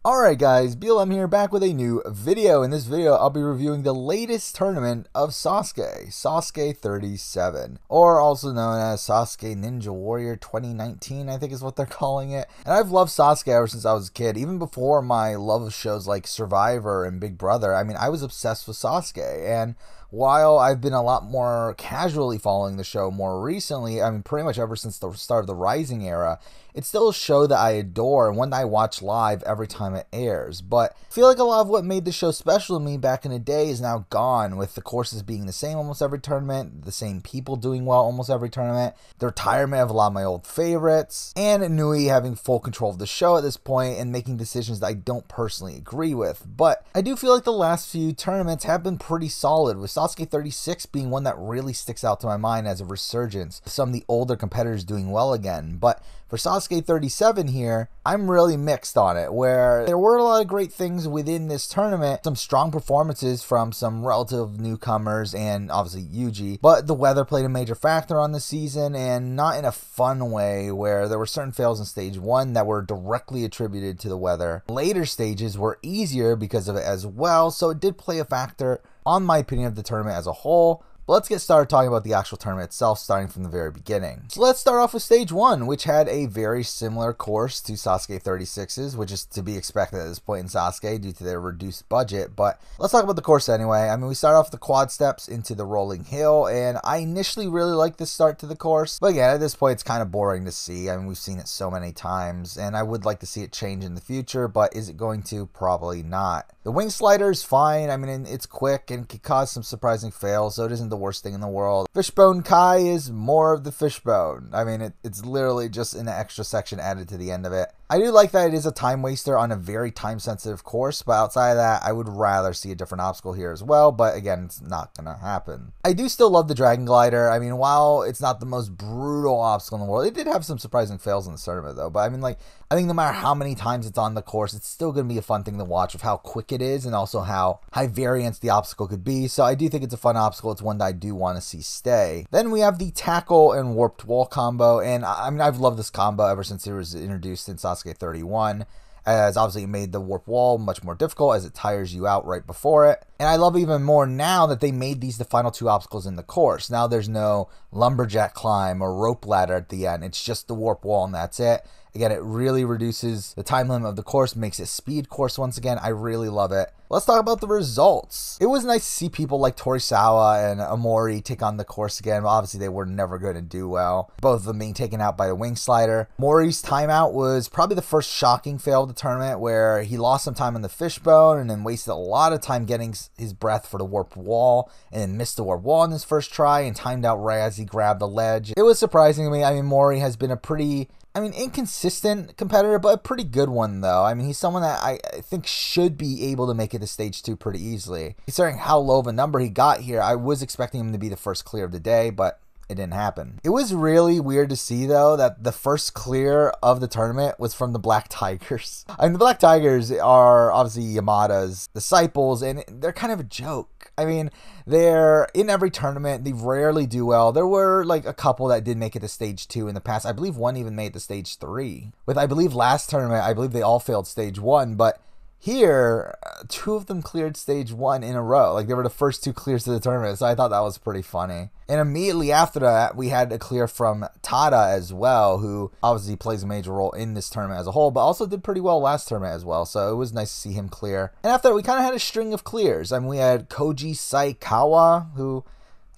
Alright guys, BLM here, back with a new video. In this video, I'll be reviewing the latest tournament of SASUKE, SASUKE 37, or also known as SASUKE Ninja Warrior 2019, I think is what they're calling it. And I've loved SASUKE ever since I was a kid, even before my love of shows like Survivor and Big Brother. I mean, I was obsessed with SASUKE, and while I've been a lot more casually following the show more recently, I mean, pretty much ever since the start of the Rising era, it's still a show that I adore and one that I watch live every time it airs. But I feel like a lot of what made the show special to me back in the day is now gone, with the courses being the same almost every tournament, the same people doing well almost every tournament, the retirement of a lot of my old favorites, and Nui having full control of the show at this point and making decisions that I don't personally agree with. But I do feel like the last few tournaments have been pretty solid, with SASUKE 36 being one that really sticks out to my mind as a resurgence, some of the older competitors doing well again. But for SASUKE 37 here, I'm really mixed on it, where there were a lot of great things within this tournament, some strong performances from some relative newcomers and obviously Yugi, but the weather played a major factor on the season, and not in a fun way, where there were certain fails in stage 1 that were directly attributed to the weather. Later stages were easier because of it as well, so it did play a factor on my opinion of the tournament as a whole. But let's get started talking about the actual tournament itself, starting from the very beginning. So let's start off with stage 1, which had a very similar course to SASUKE 36's, which is to be expected at this point in SASUKE due to their reduced budget. But let's talk about the course anyway. I mean, we start off with the quad steps into the rolling hill, and I initially really liked the start to the course. But again, at this point, it's kind of boring to see. I mean, we've seen it so many times, and I would like to see it change in the future, but is it going to? Probably not. The wing slider is fine. I mean, it's quick and can cause some surprising fails, so it isn't the worst thing in the world. Fishbone Kai is more of the fishbone. I mean, it's literally just an extra section added to the end of it. I do like that it is a time waster on a very time sensitive course, but outside of that, I would rather see a different obstacle here as well, but again, it's not gonna happen. I do still love the Dragon Glider. I mean, while it's not the most brutal obstacle in the world, it did have some surprising fails in the tournament though, but I mean, like, I think no matter how many times it's on the course, it's still gonna be a fun thing to watch, of how quick it is and also how high variance the obstacle could be, so I do think it's a fun obstacle. It's one that I do want to see stay. Then we have the tackle and warped wall combo, and I mean, I've loved this combo ever since it was introduced in SASUKE 31, as obviously it made the warp wall much more difficult as it tires you out right before it. And I love even more now that they made these the final two obstacles in the course. Now there's no lumberjack climb or rope ladder at the end. It's just the warp wall and that's it. Again, it really reduces the time limit of the course, makes it speed course once again. I really love it. Let's talk about the results. It was nice to see people like Torisawa and Amori take on the course again. Obviously, they were never going to do well, both of them being taken out by the wing slider. Mori's timeout was probably the first shocking fail of the tournament, where he lost some time on the fishbone and then wasted a lot of time getting his breath for the warp wall, and then missed the warp wall in his first try and timed out right as he grabbed the ledge. It was surprising to me. I mean, Mori has been a pretty, inconsistent competitor, but a pretty good one though. I mean, he's someone that I think should be able to make it to stage 2 pretty easily. Considering how low of a number he got here, I was expecting him to be the first clear of the day, but it didn't happen. It was really weird to see though that the first clear of the tournament was from the Black Tigers. I mean, the Black Tigers are obviously Yamada's disciples, and they're kind of a joke. I mean, they're in every tournament. They rarely do well. There were like a couple that did make it to stage 2 in the past. I believe one even made it to stage 3. With, I believe, last tournament, I believe they all failed stage 1, but here, 2 of them cleared stage 1 in a row. Like, they were the first 2 clears to the tournament, so I thought that was pretty funny. And immediately after that, we had a clear from Tada as well, who obviously plays a major role in this tournament as a whole, but also did pretty well last tournament as well, so it was nice to see him clear. And after that, we kind of had a string of clears. I mean, we had Koji Saikawa, who,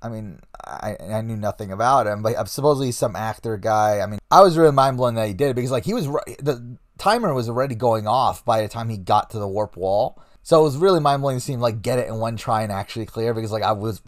I mean, I knew nothing about him, but supposedly he's some actor guy. I mean, I was really mind-blown that he did it, because, like, he was the timer was already going off by the time he got to the warp wall. So it was really mind-blowing to see him like get it in one try and actually clear, because like I was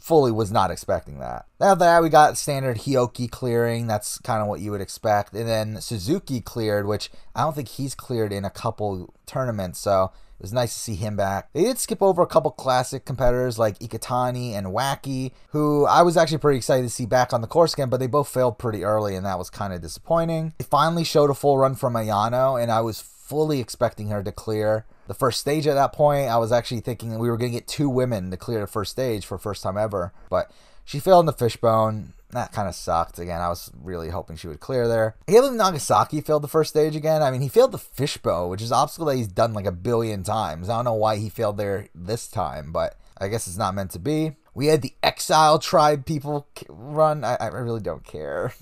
not expecting that. After that, we got standard Hyoki clearing. That's kind of what you would expect. And then Suzuki cleared, which I don't think he's cleared in a couple tournaments, so it was nice to see him back. They did skip over a couple classic competitors like Ikatani and Wacky, who I was actually pretty excited to see back on the course again, but they both failed pretty early, and that was kind of disappointing. They finally showed a full run from Miyano, and I was fully expecting her to clear the first stage at that point. I was actually thinking we were going to get 2 women to clear the first stage for first time ever, but she failed in the fishbone. That kind of sucked. Again, I was really hoping she would clear there. Halo Nagasaki failed the first stage again. I mean, he failed the fishbow, which is an obstacle that he's done like a billion times. I don't know why he failed there this time, but I guess it's not meant to be. We had the Exile Tribe people run. I really don't care.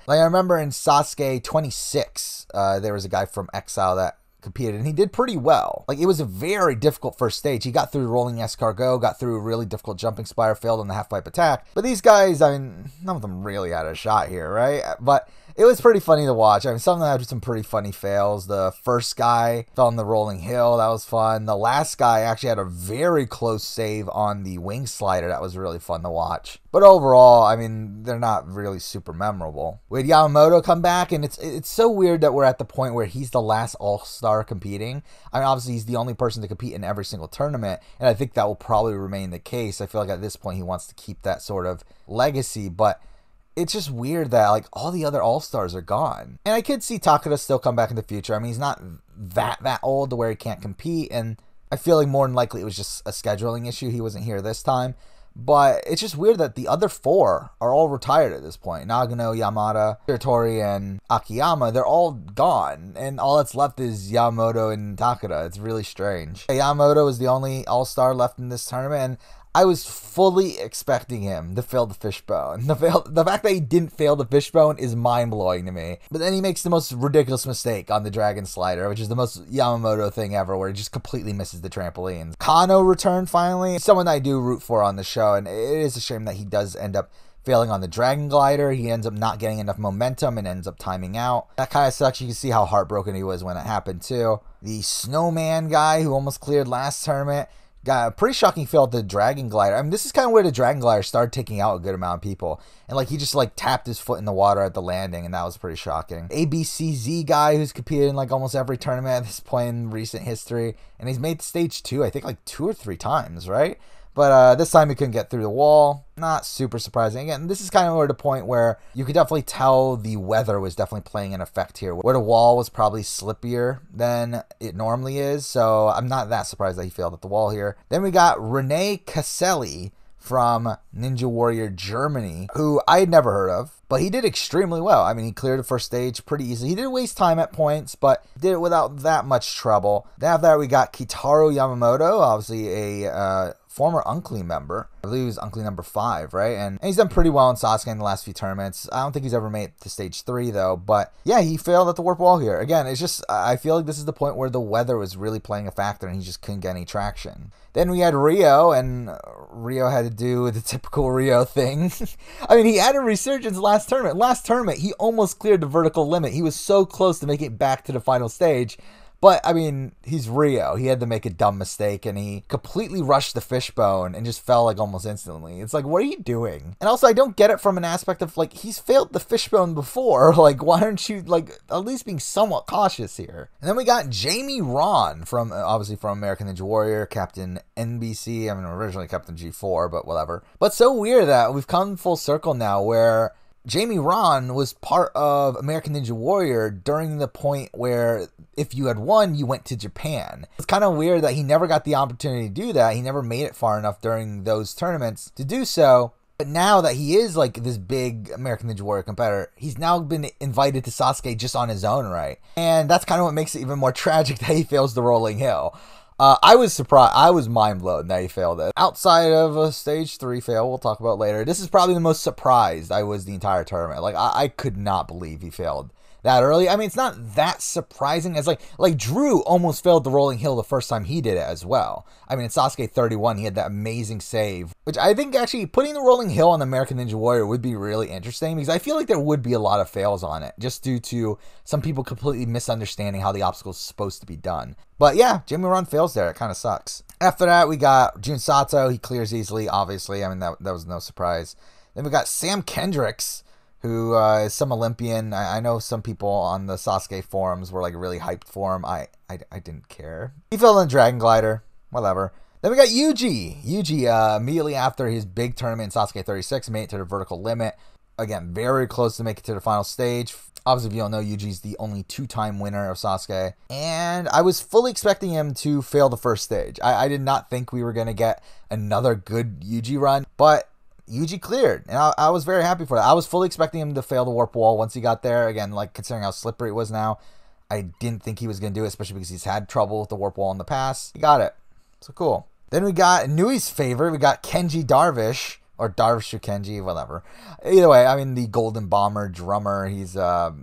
Like, I remember in Sasuke 26, there was a guy from Exile that competed, and he did pretty well. Like, it was a very difficult first stage. He got through rolling escargot, got through a really difficult jumping spire, failed on the half pipe attack. But these guys, I mean, none of them really had a shot here, right? But it was pretty funny to watch. I mean, some of them had some pretty funny fails. The first guy fell on the rolling hill. That was fun. The last guy actually had a very close save on the wing slider. That was really fun to watch. But overall, I mean, they're not really super memorable. We had Yamamoto come back, and it's so weird that we're at the point where he's the last all-star competing. I mean, obviously, he's the only person to compete in every single tournament, and I think that will probably remain the case. I feel like at this point, he wants to keep that sort of legacy, but it's just weird that, like, all the other all-stars are gone. And I could see Tada still come back in the future. I mean, he's not that old to where he can't compete, and I feel like more than likely it was just a scheduling issue. He wasn't here this time. But it's just weird that the other four are all retired at this point. Nagano, Yamada, Shiratori, and Akiyama, they're all gone. And all that's left is Yamamoto and Takeda. It's really strange. Yamamoto is the only all-star left in this tournament, and I was fully expecting him to fail the fishbone. The fact that he didn't fail the fishbone is mind-blowing to me. But then he makes the most ridiculous mistake on the dragon slider, which is the most Yamamoto thing ever, where he just completely misses the trampolines. Cano returned finally. Someone I do root for on the show, and it is a shame that he does end up failing on the dragon glider. He ends up not getting enough momentum and ends up timing out. That kind of sucks. You can see how heartbroken he was when it happened too. The snowman guy who almost cleared last tournament got a pretty shocking fail at the dragon glider. I mean, this is kind of where the dragon glider started taking out a good amount of people. And, like, he just, like, tapped his foot in the water at the landing, and that was pretty shocking. ABCZ guy who's competed in, like, almost every tournament at this point in recent history. And he's made stage 2, I think, like, 2 or 3 times, right? But this time he couldn't get through the wall. Not super surprising. Again, this is kind of where the point where you could definitely tell the weather was definitely playing an effect here, where the wall was probably slippier than it normally is. So I'm not that surprised that he failed at the wall here. Then we got Rene Caselli from Ninja Warrior Germany, who I had never heard of, but he did extremely well. I mean, he cleared the first stage pretty easily. He did waste time at points, but did it without that much trouble. Then after that, we got Kitaro Yamamoto, obviously a former Unclean member. I believe he was Unclean number 5, right? And he's done pretty well in Sasuke in the last few tournaments. I don't think he's ever made it to stage 3, though. But yeah, he failed at the warp wall here. Again, it's just, I feel like this is the point where the weather was really playing a factor and he just couldn't get any traction. Then we had Rio, and Rio had to do the typical Rio thing. I mean, he had a resurgence last tournament. Last tournament, he almost cleared the vertical limit. He was so close to making it back to the final stage. But, I mean, he's Rio. He had to make a dumb mistake, and he completely rushed the fishbone and just fell, like, almost instantly. It's like, what are you doing? And also, I don't get it from an aspect of, like, he's failed the fishbone before. Like, why aren't you, like, at least being somewhat cautious here? And then we got Jamie Ron from, obviously, from American Ninja Warrior, Captain NBC. I mean, originally Captain G4, but whatever. But so weird that we've come full circle now where Jamie Ron was part of American Ninja Warrior during the point where if you had won, you went to Japan. It's kind of weird that he never got the opportunity to do that. He never made it far enough during those tournaments to do so. But now that he is like this big American Ninja Warrior competitor, he's now been invited to Sasuke just on his own right. And that's kind of what makes it even more tragic that he fails the rolling hill. I was surprised. I was mind blown that he failed it. Outside of a stage 3 fail, we'll talk about later. This is probably the most surprised I was the entire tournament. Like, I could not believe he failed that early. I mean, it's not that surprising as like Drew almost failed the rolling hill the first time he did it as well. I mean, in Sasuke 31, he had that amazing save, which I think actually putting the rolling hill on American Ninja Warrior would be really interesting because I feel like there would be a lot of fails on it just due to some people completely misunderstanding how the obstacle is supposed to be done. But yeah, Jamie Ron fails there. It kind of sucks. After that, we got Jun Sato. He clears easily, obviously. I mean, that was no surprise. Then we got Sam Kendricks, who is some Olympian. I know some people on the Sasuke forums were like really hyped for him. I didn't care. He fell on the Dragon Glider. Whatever. Then we got Yugi. Yugi, immediately after his big tournament in Sasuke 36, made it to the vertical limit. Again, very close to make it to the final stage. Obviously, if you don't know, Yuji's the only 2-time winner of Sasuke. And I was fully expecting him to fail the first stage. I did not think we were going to get another good Yugi run. But Yugi cleared, and I was very happy for that. I was fully expecting him to fail the warp wall once he got there. Again, like considering how slippery it was now, I didn't think he was going to do it, especially because he's had trouble with the warp wall in the past. He got it. So cool. Then we got Nui's favorite. We got Kenji Darvish, or Darvish or Kenji, whatever. Either way, I mean, the Golden Bomber drummer. He's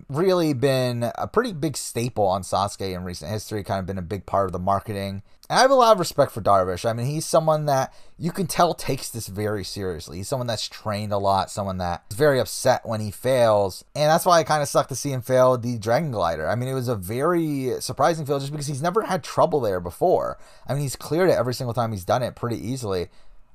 really been a pretty big staple on Sasuke in recent history, kind of been a big part of the marketing. And I have a lot of respect for Darvish. I mean, he's someone that you can tell takes this very seriously. He's someone that's trained a lot, someone that's very upset when he fails. And that's why I kind of sucked to see him fail the Dragon Glider. I mean, it was a very surprising fail just because he's never had trouble there before. I mean, he's cleared it every single time he's done it pretty easily.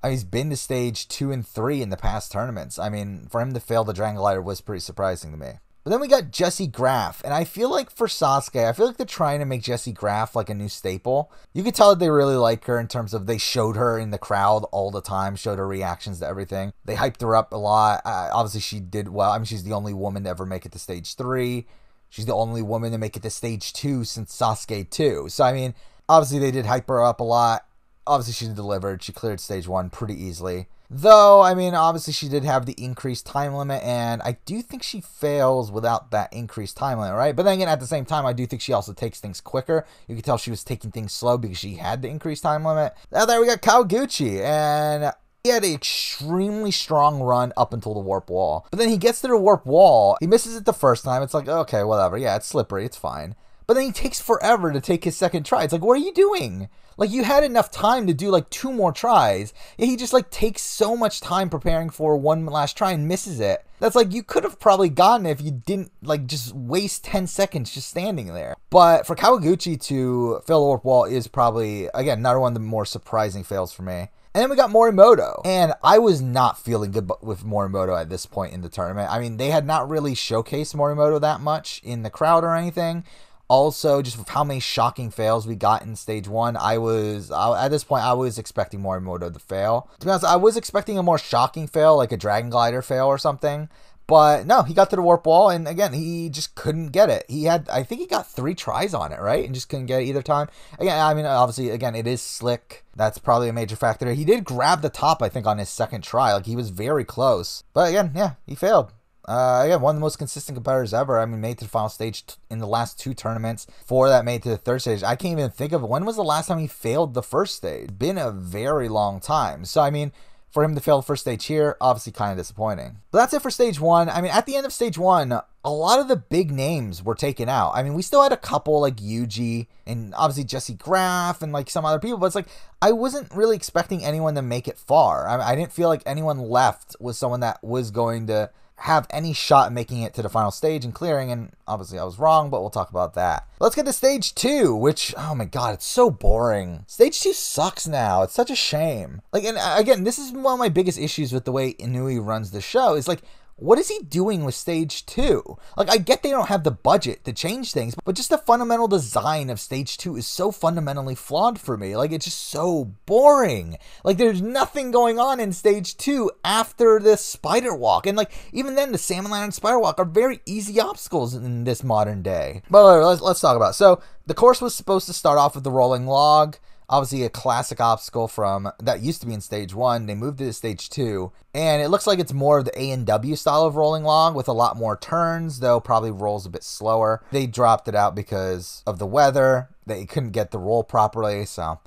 I mean, he's been to stage 2 and 3 in the past tournaments. I mean, for him to fail the Dragon Glider was pretty surprising to me. But then we got Jessie Graff, and I feel like for Sasuke, I feel like they're trying to make Jessie Graff like a new staple. You could tell that they really like her in terms of they showed her in the crowd all the time, showed her reactions to everything. They hyped her up a lot. Obviously, she did well. I mean, she's the only woman to ever make it to stage 3. She's the only woman to make it to stage 2 since Sasuke 2. So, I mean, obviously they did hype her up a lot. Obviously, she delivered. She cleared stage 1 pretty easily. Though, I mean, obviously she did have the increased time limit, and I do think she fails without that increased time limit, right? But then again, at the same time, I do think she also takes things quicker. You can tell she was taking things slow because she had the increased time limit. Now there we got Kawaguchi, and he had an extremely strong run up until the warp wall. But then he gets to the warp wall, he misses it the first time. It's like, okay, whatever. Yeah, it's slippery, it's fine. But then he takes forever to take his second try. It's like, what are you doing? Like, you had enough time to do, like, 2 more tries. And he just, like, takes so much time preparing for one last try and misses it. That's like, you could have probably gotten it if you didn't, like, just waste 10 seconds just standing there. But for Kawaguchi to fail the warp wall is probably, again, another one of the more surprising fails for me. And then we got Morimoto. And I was not feeling good with Morimoto at this point in the tournament. I mean, they had not really showcased Morimoto that much in the crowd or anything. Also, just with how many shocking fails we got in stage 1, at this point, I was expecting Morimoto to fail. To be honest, I was expecting a more shocking fail, like a Dragon Glider fail or something. But no, he got to the warp wall, and again, he just couldn't get it. I think he got 3 tries on it, right? And just couldn't get it either time. Again, I mean, obviously, again, it is slick. That's probably a major factor. He did grab the top, I think, on his second try. Like, he was very close. But again, yeah, he failed. Again, one of the most consistent competitors ever. I mean, made it to the final stage in the last 2 tournaments. 4 that made it to the 3rd stage. I can't even think of it. When was the last time he failed the 1st stage? It's been a very long time. So, I mean, for him to fail the 1st stage here, obviously kind of disappointing. But that's it for stage 1. I mean, at the end of stage 1, a lot of the big names were taken out. I mean, we still had a couple like Yugi and obviously Jessie Graff and like some other people, but it's like I wasn't really expecting anyone to make it far. I didn't feel like anyone left was someone that was going to have any shot at making it to the final stage and clearing, and obviously I was wrong, but we'll talk about that. Let's get to stage 2, which, oh my god, it's so boring. Stage 2 sucks now. It's such a shame. Like, and again, this is one of my biggest issues with the way Inui runs the show, is like, what is he doing with stage 2? Like, I get they don't have the budget to change things, but just the fundamental design of stage 2 is so fundamentally flawed for me. Like, it's just so boring. Like, there's nothing going on in stage 2 after the spider walk. And, like, even then, the salmon ladder and spider walk are very easy obstacles in this modern day. But let's talk about it. So, the course was supposed to start off with the rolling log. Obviously a classic obstacle from that used to be in stage 1. They moved it to stage 2. And it looks like it's more of the A&W style of rolling log with a lot more turns, though probably rolls a bit slower. They dropped it out because of the weather. They couldn't get the roll properly, so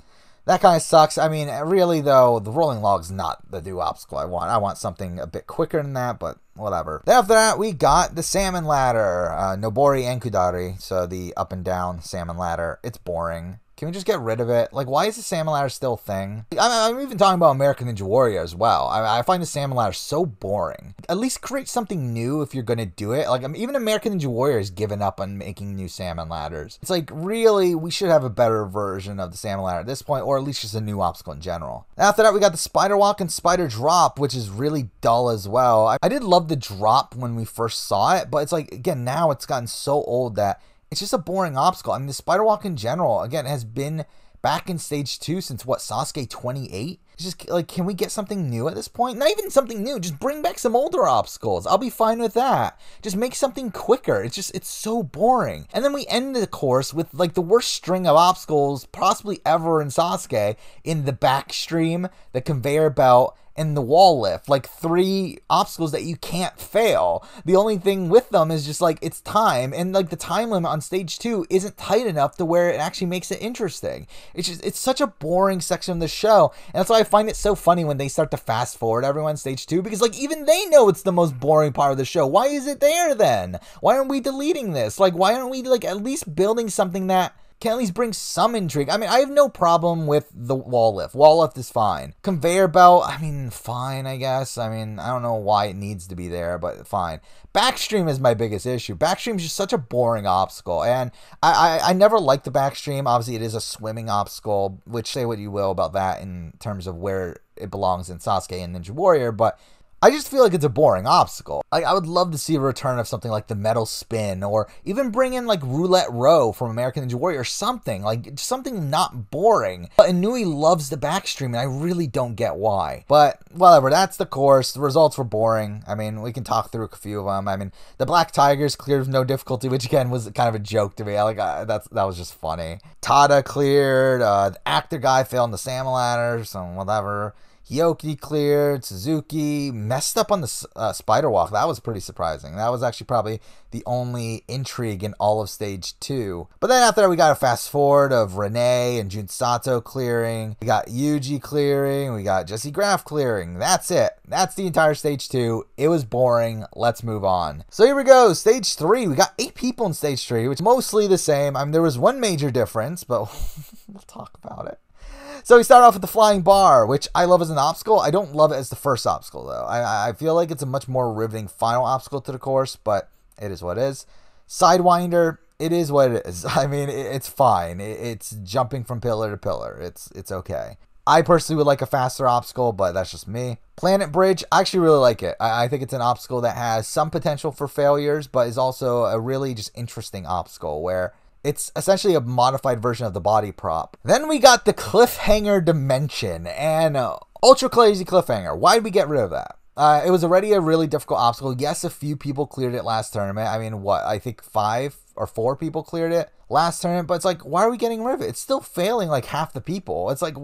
that kind of sucks. I mean, really, though, the rolling log's not the new obstacle I want. I want something a bit quicker than that, but whatever. Then after that, we got the salmon ladder, Nobori and Kudari, so the up and down salmon ladder. It's boring. Can we just get rid of it? Like, why is the salmon ladder still a thing? I'm even talking about American Ninja Warrior as well. I find the salmon ladder so boring. At least create something new if you're going to do it. Like, even American Ninja Warrior has given up on making new salmon ladders. It's like, really, we should have a better version of the salmon ladder at this point, or at least just a new obstacle in general. After that, we got the spider walk and spider drop, which is really dull as well. I did love the drop when we first saw it, but it's like, again, now it's gotten so old that it's just a boring obstacle. I mean, the spider walk in general, again, has been back in stage 2 since, what, Sasuke 28? It's just, like, can we get something new at this point? Not even something new. Just bring back some older obstacles. I'll be fine with that. Just make something quicker. It's so boring. And then we end the course with, like, the worst string of obstacles possibly ever in Sasuke in the back stream, the conveyor belt, and the wall lift, like 3 obstacles that you can't fail. The only thing with them is just like it's time, and like the time limit on stage 2 isn't tight enough to where it actually makes it interesting. It's such a boring section of the show, and that's why I find it so funny when they start to fast forward everyone stage 2, because like even they know it's the most boring part of the show. Why is it there then? Why aren't we deleting this? Like, why aren't we like at least building something that can at least bring some intrigue? I mean, I have no problem with the wall lift. Wall lift is fine. Conveyor belt, I mean, fine, I guess. I mean, I don't know why it needs to be there, but fine. Backstream is my biggest issue. Backstream is just such a boring obstacle, and I never liked the backstream. Obviously, it is a swimming obstacle, which say what you will about that in terms of where it belongs in Sasuke and Ninja Warrior, but I just feel like it's a boring obstacle. Like, I would love to see a return of something like the metal spin, or even bring in like roulette row from American Ninja Warrior, or something like something not boring. But Inui loves the backstream, and I really don't get why. But whatever, that's the course. The results were boring. I mean, we can talk through a few of them. I mean, the Black Tigers cleared with no difficulty, which again was kind of a joke to me. That was just funny. Tada cleared. The actor guy failed on the salmon ladder, so whatever. Hyoki cleared. Suzuki messed up on the spider walk. That was pretty surprising. That was actually probably the only intrigue in all of stage 2. But then after that, we got a fast forward of Rene and Jun Sato clearing. We got Yugi clearing. We got Jessie Graff clearing. That's it. That's the entire stage 2. It was boring. Let's move on. So here we go. Stage 3. We got 8 people in stage 3, which is mostly the same. I mean, there was one major difference, but we'll talk about it. So we start off with the flying bar, which I love as an obstacle. I don't love it as the first obstacle, though. I feel like it's a much more riveting final obstacle to the course, but it is what it is. Sidewinder, it is what it is. I mean, it's fine. It's jumping from pillar to pillar. It's okay. I personally would like a faster obstacle, but that's just me. Planet Bridge, I actually really like it. I think it's an obstacle that has some potential for failures, but is also a really just interesting obstacle where it's essentially a modified version of the body prop. Then we got the cliffhanger dimension, and ultra crazy cliffhanger. Why did we get rid of that? It was already a really difficult obstacle. Yes, a few people cleared it last tournament. I mean, I think 5 or 4 people cleared it last tournament, but it's like, why are we getting rid of it? It's still failing like half the people. It's like,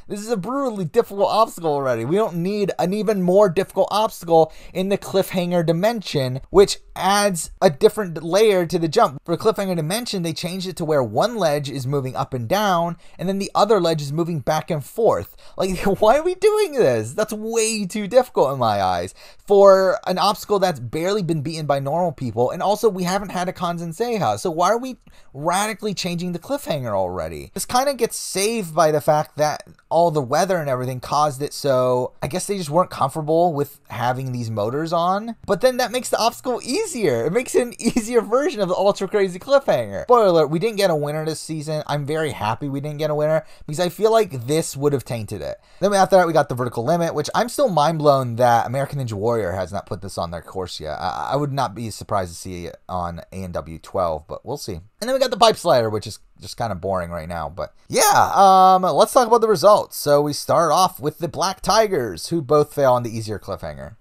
this is a brutally difficult obstacle already. We don't need an even more difficult obstacle in the cliffhanger dimension, which adds a different layer to the jump. For the cliffhanger dimension, they changed it to where one ledge is moving up and down, and then the other ledge is moving back and forth. Like, why are we doing this? That's way too difficult in my eyes for an obstacle that's barely been beaten by normal people, and also we haven't had a Kanzenseha, so why are we radically changing the cliffhanger already? This kind of gets saved by the fact that all the weather and everything caused it, so I guess they just weren't comfortable with having these motors on. But then that makes the obstacle easier. It makes it an easier version of the ultra crazy cliffhanger. Spoiler alert, we didn't get a winner this season. I'm very happy we didn't get a winner because I feel like this would have tainted it. Then after that, we got the vertical limit, which I'm still mind blown that American Ninja Warrior has not put this on their course yet. I would not be surprised to see it on A&W 12, but we'll see. And then we got the pipe slider, which is just kind of boring right now. But yeah, let's talk about the results. So we start off with the Black Tigers, who both fail on the easier cliffhanger.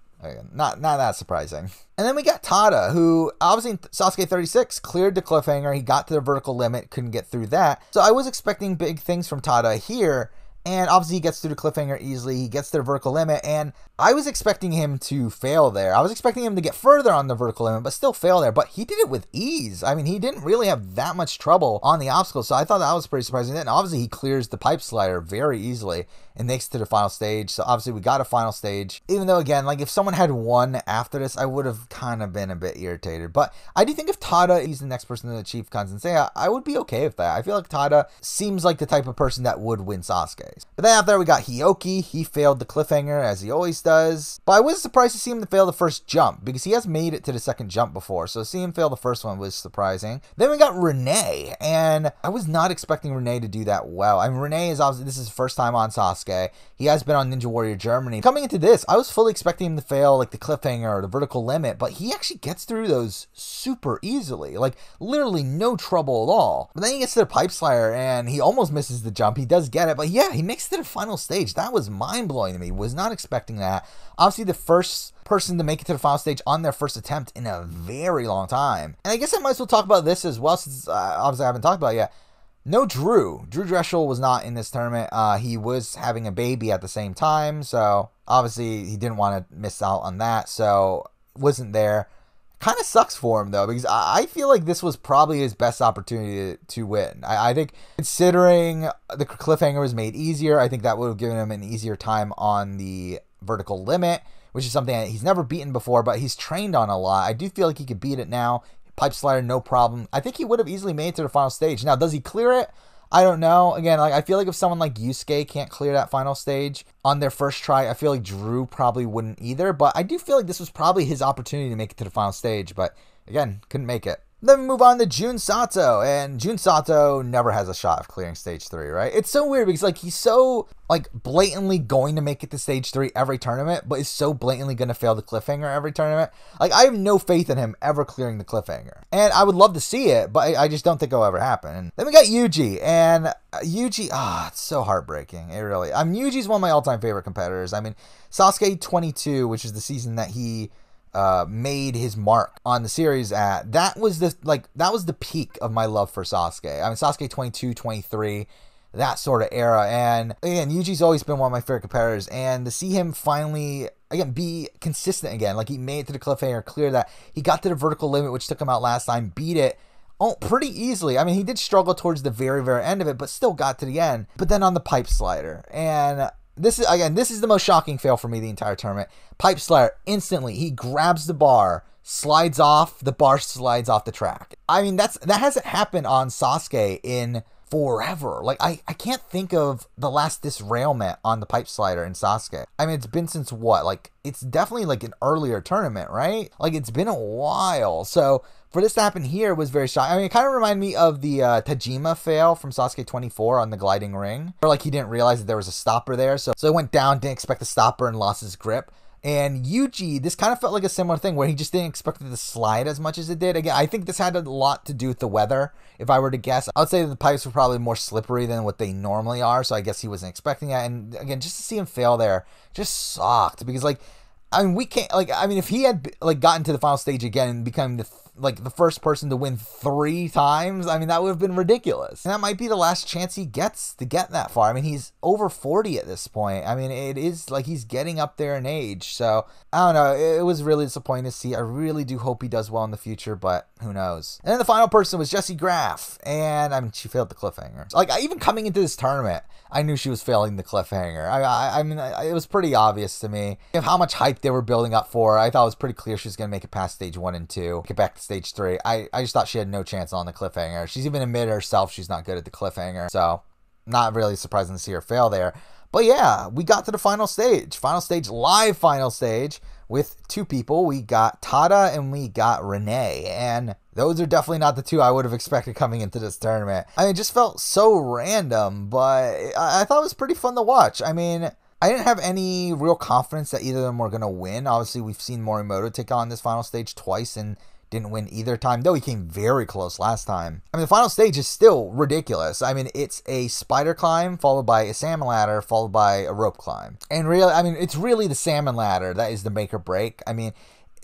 Not that surprising. And then we got Tada, who obviously in Sasuke 36 cleared the cliffhanger. He got to the vertical limit, couldn't get through that. So I was expecting big things from Tada here. And obviously he gets through the cliffhanger easily. He gets to the vertical limit, and I was expecting him to fail there. I was expecting him to get further on the vertical limit, but still fail there. But he did it with ease. I mean, he didn't really have that much trouble on the obstacle, so I thought that was pretty surprising. And obviously he clears the pipe slider very easily and makes it to the final stage. So obviously we got a final stage. Even though, again, like if someone had won after this, I would have kind of been a bit irritated. But I do think if Tada is the next person to achieve Kanzenseya, I would be okay with that. I feel like Tada seems like the type of person that would win Sasuke's. But then after that, we got Hyoki. He failed the cliffhanger, as he always does. But I was surprised to see him to fail the first jump, because he has made it to the second jump before. So seeing him fail the first one was surprising. Then we got Rene, and I was not expecting Rene to do that well. I mean, Rene is obviously, this is his first time on Sasuke. He has been on Ninja Warrior Germany. Coming into this, I was fully expecting him to fail like the cliffhanger or the vertical limit, but he actually gets through those super easily. Like, literally no trouble at all. But then he gets to the pipe slider, and he almost misses the jump. He does get it, but yeah, he makes it to the final stage. That was mind-blowing to me. Was not expecting that. Obviously, the first person to make it to the final stage on their first attempt in a very long time. And I guess I might as well talk about this as well, since obviously I haven't talked about it yet. No Drew. Drew Dreshel was not in this tournament. He was having a baby at the same time, so obviously he didn't want to miss out on that, so wasn't there. Kind of sucks for him, though, because I feel like this was probably his best opportunity to win. I think considering the cliffhanger was made easier, I think that would have given him an easier time on the vertical limit, which is something that he's never beaten before, but he's trained on a lot. I do feel like he could beat it now. Pipe slider, no problem. I think he would have easily made it to the final stage. Now, does he clear it? I don't know. Again, like I feel like if someone like Yusuke can't clear that final stage on their first try, I feel like Drew probably wouldn't either. But I do feel like this was probably his opportunity to make it to the final stage. But again, couldn't make it. Then we move on to Jun Sato, and Jun Sato never has a shot of clearing stage 3, right? It's so weird because like he's so like blatantly going to make it to stage 3 every tournament, but is so blatantly going to fail the cliffhanger every tournament. Like I have no faith in him ever clearing the cliffhanger, and I would love to see it, but I just don't think it'll ever happen. And then we got Yugi, and Yugi, it's so heartbreaking. It really, Yugi's one of my all-time favorite competitors. I mean, Sasuke 22, which is the season that he made his mark on the series at, that was the peak of my love for Sasuke. I mean, Sasuke 22, 23, that sort of era. And again, Yuji's always been one of my favorite competitors, and to see him finally again be consistent again, like he made it to the cliffhanger, clear that, he got to the vertical limit, which took him out last time, beat it pretty easily. I mean, he did struggle towards the very, very end of it, but still got to the end. But then on the pipe slider, and this is the most shocking fail for me the entire tournament. Pipe slider, instantly, he grabs the bar, slides off, the bar slides off the track. I mean, that hasn't happened on Sasuke in forever. Like, I can't think of the last disrailment on the pipe slider in Sasuke. I mean, it's been since what? Like, it's definitely like an earlier tournament, right? Like, it's been a while. So for this to happen here was very shocking. I mean, it kind of reminded me of the Tajima fail from Sasuke 24 on the gliding ring, where like he didn't realize that there was a stopper there, so he went down, didn't expect the stopper, and lost his grip. And Yuji, this kind of felt like a similar thing where he just didn't expect it to slide as much as it did. Again, I think this had a lot to do with the weather. If I were to guess, I would say that the pipes were probably more slippery than what they normally are, so I guess he wasn't expecting that. And again, just to see him fail there just sucked, because like, I mean, we can't, like, I mean, if he had like gotten to the final stage again and become the first person to win 3 times, I mean, that would have been ridiculous. And that might be the last chance he gets to get that far. I mean, he's over 40 at this point. I mean, it is like he's getting up there in age. So, I don't know. It was really disappointing to see. I really do hope he does well in the future, but who knows? And then the final person was Jessie Graff. And, I mean, she failed the cliffhanger. Like, even coming into this tournament, I knew she was failing the cliffhanger. I mean, it was pretty obvious to me of how much hype they were building up for. I thought it was pretty clear she was going to make it past stage 1 and 2, get back to stage 3. I just thought she had no chance on the cliffhanger. She's even admitted herself she's not good at the cliffhanger, so not really surprising to see her fail there. But yeah, we got to the final stage. Live final stage with 2 people. We got Tada and we got Rene, and those are definitely not the 2 I would have expected coming into this tournament. I mean, it just felt so random, but I thought it was pretty fun to watch. I mean, I didn't have any real confidence that either of them were going to win. Obviously, we've seen Morimoto take on this final stage twice and didn't win either time, though he came very close last time. I mean, the final stage is still ridiculous. I mean, it's a spider climb followed by a salmon ladder followed by a rope climb. And really, I mean, it's really the salmon ladder that is the make or break. I mean,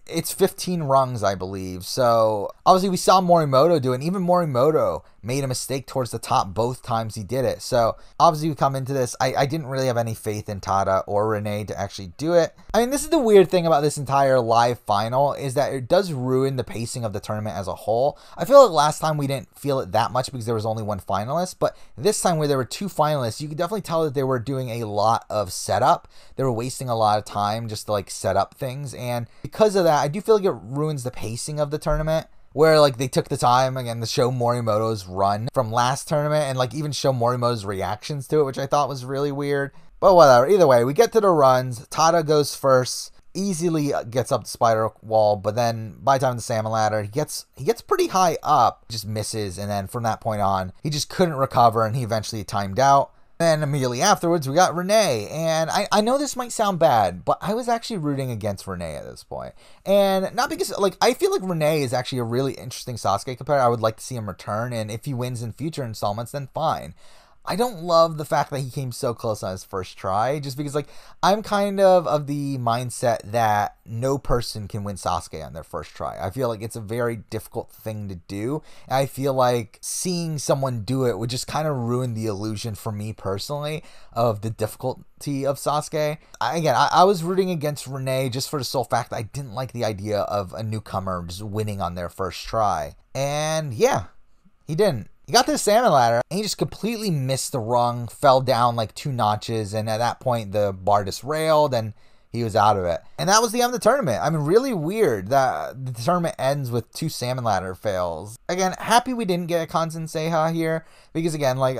it's 15 rungs, I believe. So obviously we saw Morimoto do it, and even Morimoto made a mistake towards the top both times he did it. So obviously we come into this, I didn't really have any faith in Tada or Rene to actually do it. I mean, this is the weird thing about this entire live final, is that it does ruin the pacing of the tournament as a whole. I feel like last time we didn't feel it that much because there was only 1 finalist, but this time where there were 2 finalists, you could definitely tell that they were doing a lot of setup. They were wasting a lot of time just to like set up things, and because of that, I do feel like it ruins the pacing of the tournament, where like they took the time again to show Morimoto's run from last tournament and like even show Morimoto's reactions to it, which I thought was really weird. But whatever, either way, we get to the runs. Tada goes first, easily gets up the spider wall, but then by the time the salmon ladder, he gets pretty high up, just misses, and then from that point on, he just couldn't recover, and he eventually timed out. Then immediately afterwards, we got Rene, and I know this might sound bad, but I was actually rooting against Rene at this point. And not because, like, I feel like Rene is actually a really interesting Sasuke competitor. I would like to see him return, and if he wins in future installments, then fine. I don't love the fact that he came so close on his first try, just because, like, I'm kind of the mindset that no person can win Sasuke on their first try. I feel like it's a very difficult thing to do, and I feel like seeing someone do it would just kind of ruin the illusion for me personally of the difficulty of Sasuke. I was rooting against Rene just for the sole fact that I didn't like the idea of a newcomer just winning on their first try. And yeah, he didn't. He got to the salmon ladder, and he just completely missed the rung, fell down like 2 notches, and at that point, the bar derailed, and he was out of it. And that was the end of the tournament. I mean, really weird that the tournament ends with 2 salmon ladder fails. Again, happy we didn't get a Kanzen Seiha here, because again, like,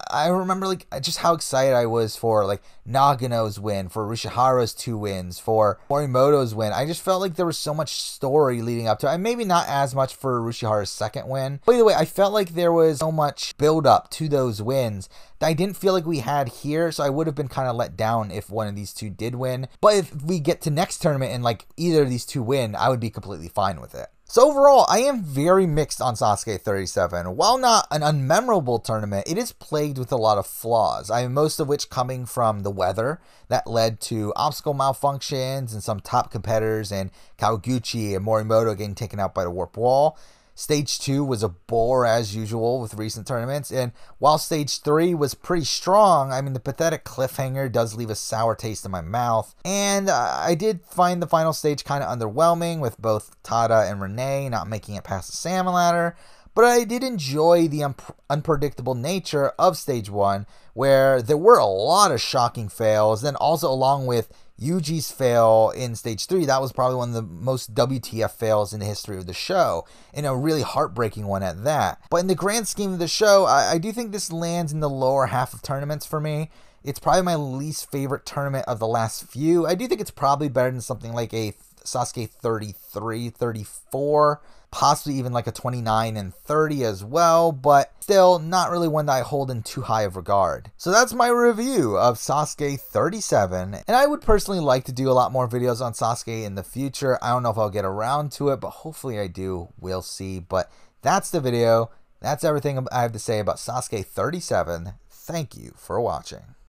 I remember, like, just how excited I was for, like, Nagano's win, for Uchiharu's 2 wins, for Morimoto's win. I just felt like there was so much story leading up to it. And maybe not as much for Uchiharu's 2nd win. But either way, I felt like there was so much build up to those wins that I didn't feel like we had here, so I would have been kind of let down if one of these 2 did win. But if we get to next tournament and, like, either of these 2 win, I would be completely fine with it. So overall, I am very mixed on Sasuke 37. While not an unmemorable tournament, it is plagued with a lot of flaws. I mean, most of which coming from the weather that led to obstacle malfunctions and some top competitors and Kawaguchi and Morimoto getting taken out by the warp wall. Stage 2 was a bore as usual with recent tournaments, and while Stage 3 was pretty strong, I mean, the pathetic cliffhanger does leave a sour taste in my mouth, and I did find the final stage kind of underwhelming with both Tada and Rene not making it past the salmon ladder, but I did enjoy the unpredictable nature of Stage 1, where there were a lot of shocking fails, then also along with Yugi's fail in Stage 3, that was probably one of the most WTF fails in the history of the show, and a really heartbreaking one at that. But in the grand scheme of the show, I do think this lands in the lower half of tournaments for me. It's probably my least favorite tournament of the last few. I do think it's probably better than something like a Sasuke 33, 34, possibly even like a 29 and 30 as well, but still not really one that I hold in too high of regard. So that's my review of Sasuke 37, and I would personally like to do a lot more videos on Sasuke in the future. I don't know if I'll get around to it, but hopefully I do. We'll see. But that's the video. That's everything I have to say about Sasuke 37. Thank you for watching.